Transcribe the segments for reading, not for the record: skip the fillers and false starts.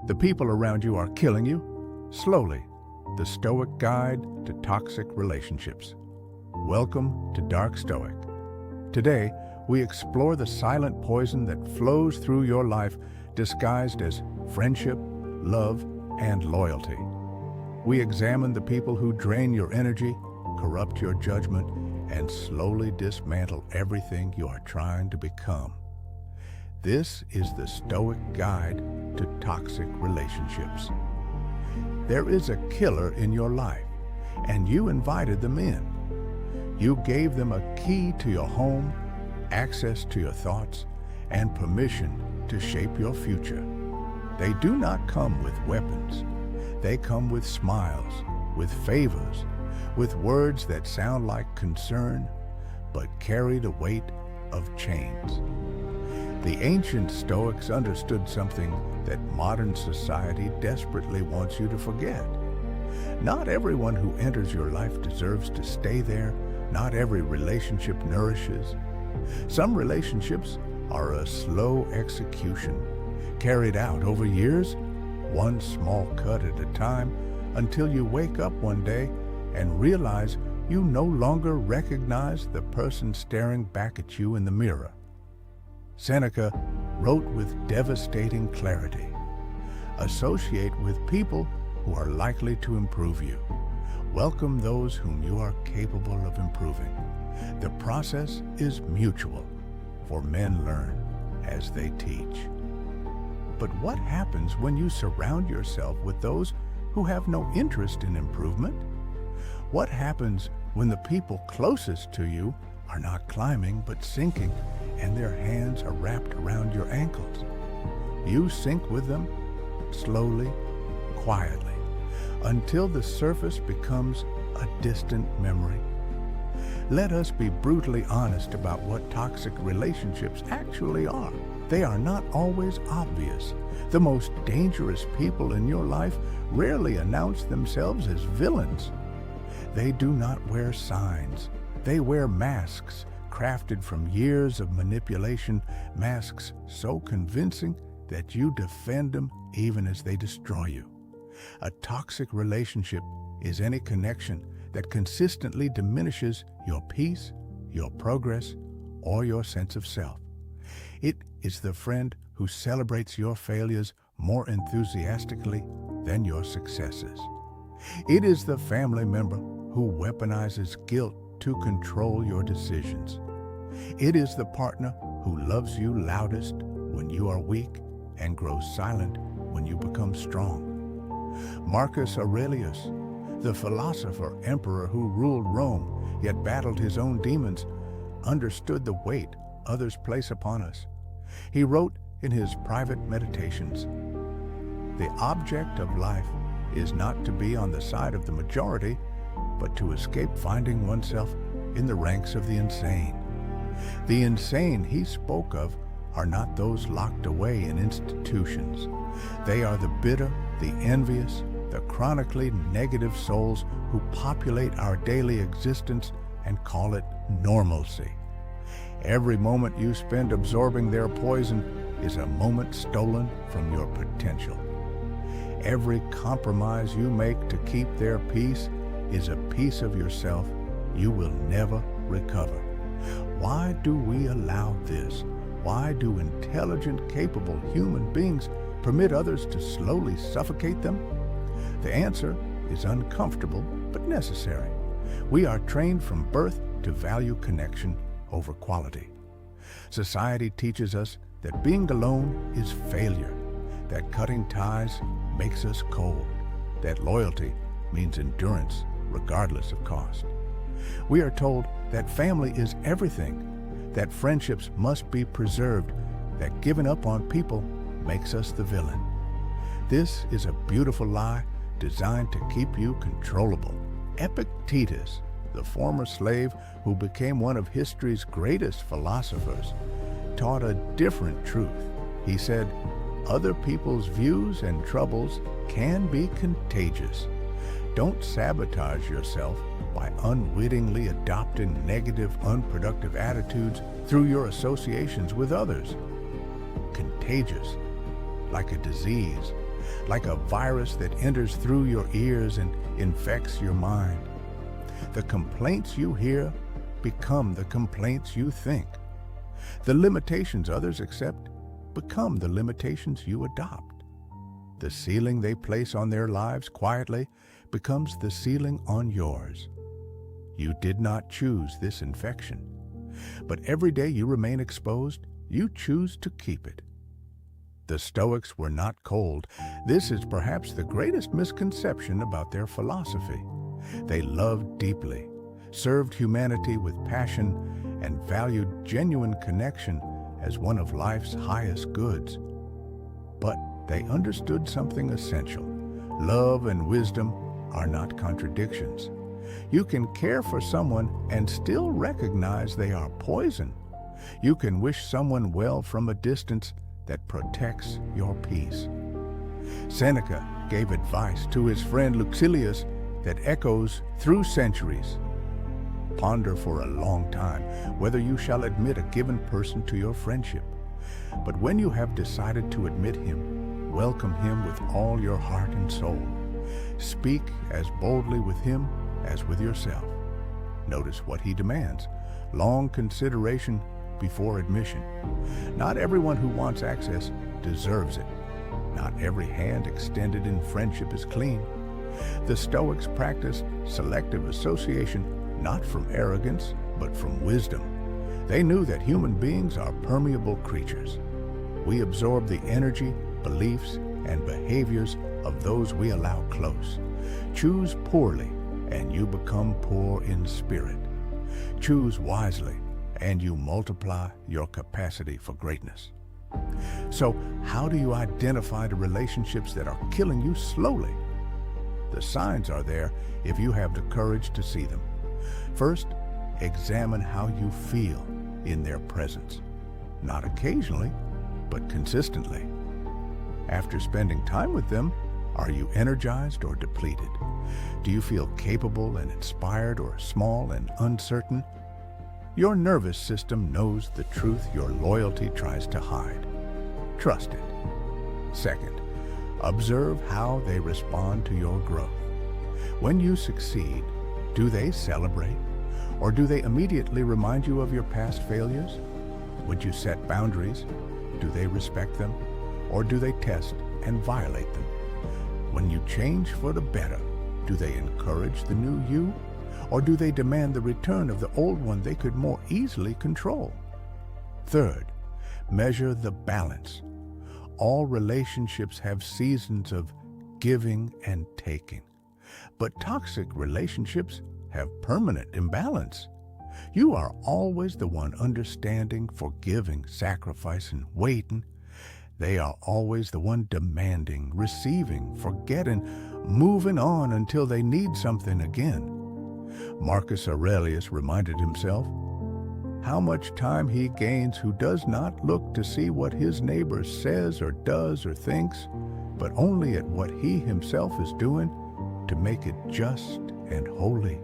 The people around you are killing you? Slowly. The Stoic Guide to Toxic Relationships. Welcome to Dark Stoic. Today, we explore the silent poison that flows through your life disguised as friendship, love, and loyalty. We examine the people who drain your energy, corrupt your judgment, and slowly dismantle everything you are trying to become. This is the Stoic Guide to Toxic Relationships. There is a killer in your life, and you invited them in. You gave them a key to your home, access to your thoughts, and permission to shape your future. They do not come with weapons. They come with smiles, with favors, with words that sound like concern, but carry the weight of chains. The ancient Stoics understood something that modern society desperately wants you to forget. Not everyone who enters your life deserves to stay there. Not every relationship nourishes. Some relationships are a slow execution, carried out over years, one small cut at a time, until you wake up one day and realize you no longer recognize the person staring back at you in the mirror. Seneca wrote with devastating clarity, "Associate with people who are likely to improve you. Welcome those whom you are capable of improving. The process is mutual, for men learn as they teach." But what happens when you surround yourself with those who have no interest in improvement? What happens when the people closest to you are not climbing but sinking, and their hands are wrapped around your ankles? You sink with them, slowly, quietly, until the surface becomes a distant memory. Let us be brutally honest about what toxic relationships actually are. They are not always obvious. The most dangerous people in your life rarely announce themselves as villains. They do not wear signs. They wear masks crafted from years of manipulation, masks so convincing that you defend them even as they destroy you. A toxic relationship is any connection that consistently diminishes your peace, your progress, or your sense of self. It is the friend who celebrates your failures more enthusiastically than your successes. It is the family member who weaponizes guilt to control your decisions. It is the partner who loves you loudest when you are weak and grows silent when you become strong. Marcus Aurelius, the philosopher emperor who ruled Rome yet battled his own demons, understood the weight others place upon us. He wrote in his private meditations, "The object of life is not to be on the side of the majority, but to escape finding oneself in the ranks of the insane." The insane he spoke of are not those locked away in institutions. They are the bitter, the envious, the chronically negative souls who populate our daily existence and call it normalcy. Every moment you spend absorbing their poison is a moment stolen from your potential. Every compromise you make to keep their peace is a piece of yourself you will never recover. Why do we allow this? Why do intelligent, capable human beings permit others to slowly suffocate them? The answer is uncomfortable but necessary. We are trained from birth to value connection over quality. Society teaches us that being alone is failure, that cutting ties makes us cold, that loyalty means endurance regardless of cost. We are told that family is everything, that friendships must be preserved, that giving up on people makes us the villain. This is a beautiful lie designed to keep you controllable. Epictetus, the former slave who became one of history's greatest philosophers, taught a different truth. He said, "Other people's views and troubles can be contagious. Don't sabotage yourself by unwittingly adopting negative, unproductive attitudes through your associations with others." Contagious, like a disease, like a virus that enters through your ears and infects your mind. The complaints you hear become the complaints you think. The limitations others accept become the limitations you adopt. The ceiling they place on their lives quietly becomes the ceiling on yours. You did not choose this infection, but every day you remain exposed, you choose to keep it. The Stoics were not cold. This is perhaps the greatest misconception about their philosophy. They loved deeply, served humanity with passion, and valued genuine connection as one of life's highest goods. But they understood something essential. Love and wisdom are not contradictions. You can care for someone and still recognize they are poison. You can wish someone well from a distance that protects your peace. Seneca gave advice to his friend Lucilius that echoes through centuries. Ponder for a long time whether you shall admit a given person to your friendship. But when you have decided to admit him, welcome him with all your heart and soul. Speak as boldly with him as with yourself. Notice what he demands: long consideration before admission. Not everyone who wants access deserves it. Not every hand extended in friendship is clean. The Stoics practiced selective association, not from arrogance, but from wisdom. They knew that human beings are permeable creatures. We absorb the energy, beliefs, and behaviors of those we allow close. Choose poorly, and you become poor in spirit. Choose wisely, and you multiply your capacity for greatness. So, how do you identify the relationships that are killing you slowly? The signs are there if you have the courage to see them. First, examine how you feel in their presence. Not occasionally, but consistently. After spending time with them, are you energized or depleted? Do you feel capable and inspired or small and uncertain? Your nervous system knows the truth your loyalty tries to hide. Trust it. Second, observe how they respond to your growth. When you succeed, do they celebrate? Or do they immediately remind you of your past failures? Would you set boundaries? Do they respect them? Or do they test and violate them? When you change for the better, do they encourage the new you? Or do they demand the return of the old one they could more easily control? Third, measure the balance. All relationships have seasons of giving and taking, but toxic relationships have permanent imbalance. You are always the one understanding, forgiving, sacrificing, waiting. They are always the one demanding, receiving, forgetting, moving on until they need something again. Marcus Aurelius reminded himself how much time he gains who does not look to see what his neighbor says or does or thinks, but only at what he himself is doing to make it just and holy.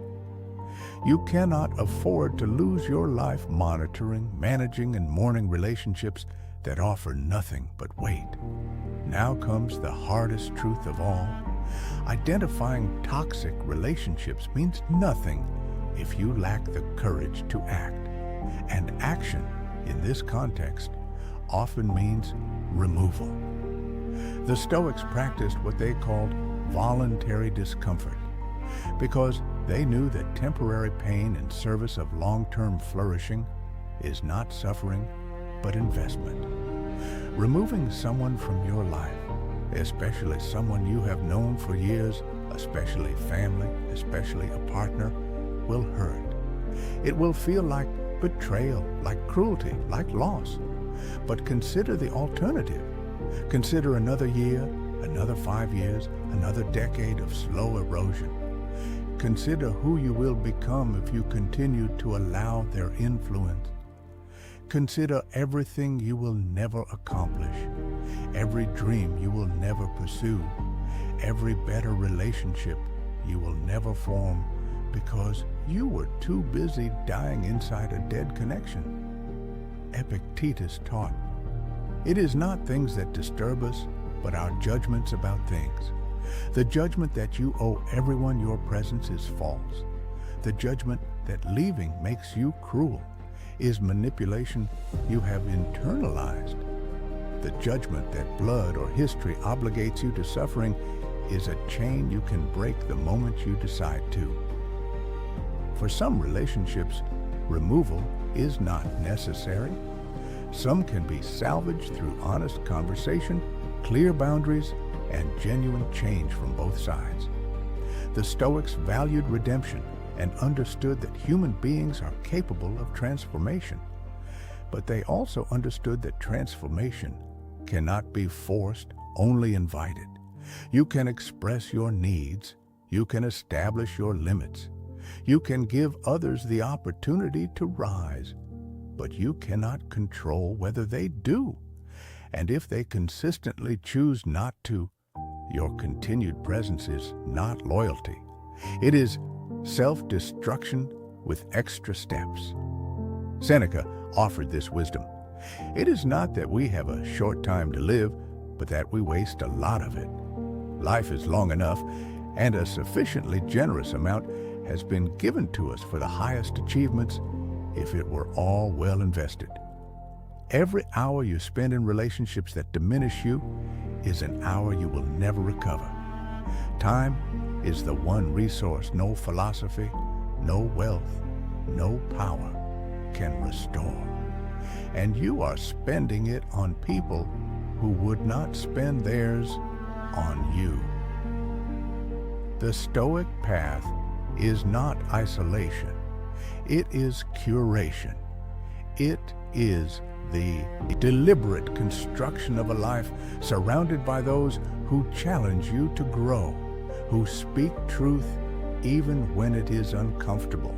You cannot afford to lose your life monitoring, managing, and mourning relationships that offer nothing but weight. Now comes the hardest truth of all. Identifying toxic relationships means nothing if you lack the courage to act. And action, in this context, often means removal. The Stoics practiced what they called voluntary discomfort, because they knew that temporary pain in service of long-term flourishing is not suffering, but investment. Removing someone from your life, especially someone you have known for years, especially family, especially a partner, will hurt. It will feel like betrayal, like cruelty, like loss. But consider the alternative. Consider another year, another 5 years, another decade of slow erosion. Consider who you will become if you continue to allow their influence. Consider everything you will never accomplish, every dream you will never pursue, every better relationship you will never form because you were too busy dying inside a dead connection. Epictetus taught, "It is not things that disturb us, but our judgments about things. The judgment that you owe everyone your presence is false. The judgment that leaving makes you cruel is manipulation you have internalized. The judgment that blood or history obligates you to suffering is a chain you can break the moment you decide to. For some relationships, removal is not necessary. Some can be salvaged through honest conversation, clear boundaries, and genuine change from both sides. The Stoics valued redemption and understood that human beings are capable of transformation. But they also understood that transformation cannot be forced, only invited. You can express your needs. You can establish your limits. You can give others the opportunity to rise, but you cannot control whether they do. And if they consistently choose not to, your continued presence is not loyalty. It is self-destruction with extra steps. Seneca offered this wisdom. It is not that we have a short time to live, but that we waste a lot of it. Life is long enough, and a sufficiently generous amount has been given to us for the highest achievements if it were all well invested. Every hour you spend in relationships that diminish you is an hour you will never recover. Time is the one resource no philosophy, no wealth, no power can restore. And you are spending it on people who would not spend theirs on you. The Stoic path is not isolation. It is curation. It is the deliberate construction of a life surrounded by those who challenge you to grow, who speak truth even when it is uncomfortable,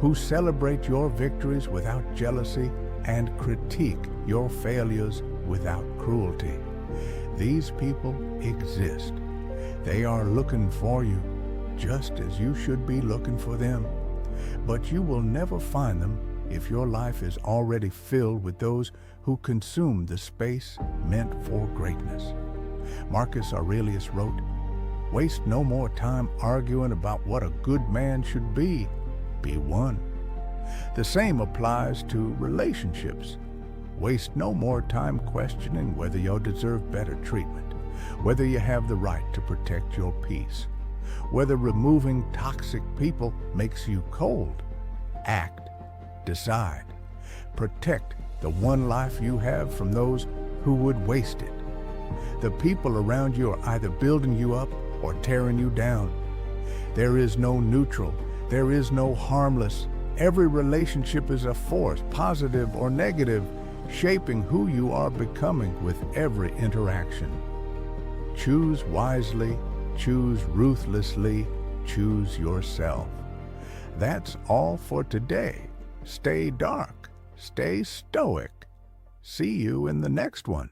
who celebrate your victories without jealousy and critique your failures without cruelty. These people exist. They are looking for you, just as you should be looking for them. But you will never find them if your life is already filled with those who consume the space meant for greatness. Marcus Aurelius wrote, "Waste no more time arguing about what a good man should be. Be one." The same applies to relationships. Waste no more time questioning whether you deserve better treatment, whether you have the right to protect your peace, whether removing toxic people makes you cold. Act, decide, protect the one life you have from those who would waste it. The people around you are either building you up or tearing you down. There is no neutral, there is no harmless. Every relationship is a force, positive or negative, shaping who you are becoming with every interaction. Choose wisely, choose ruthlessly, choose yourself. That's all for today. Stay dark, stay stoic. See you in the next one.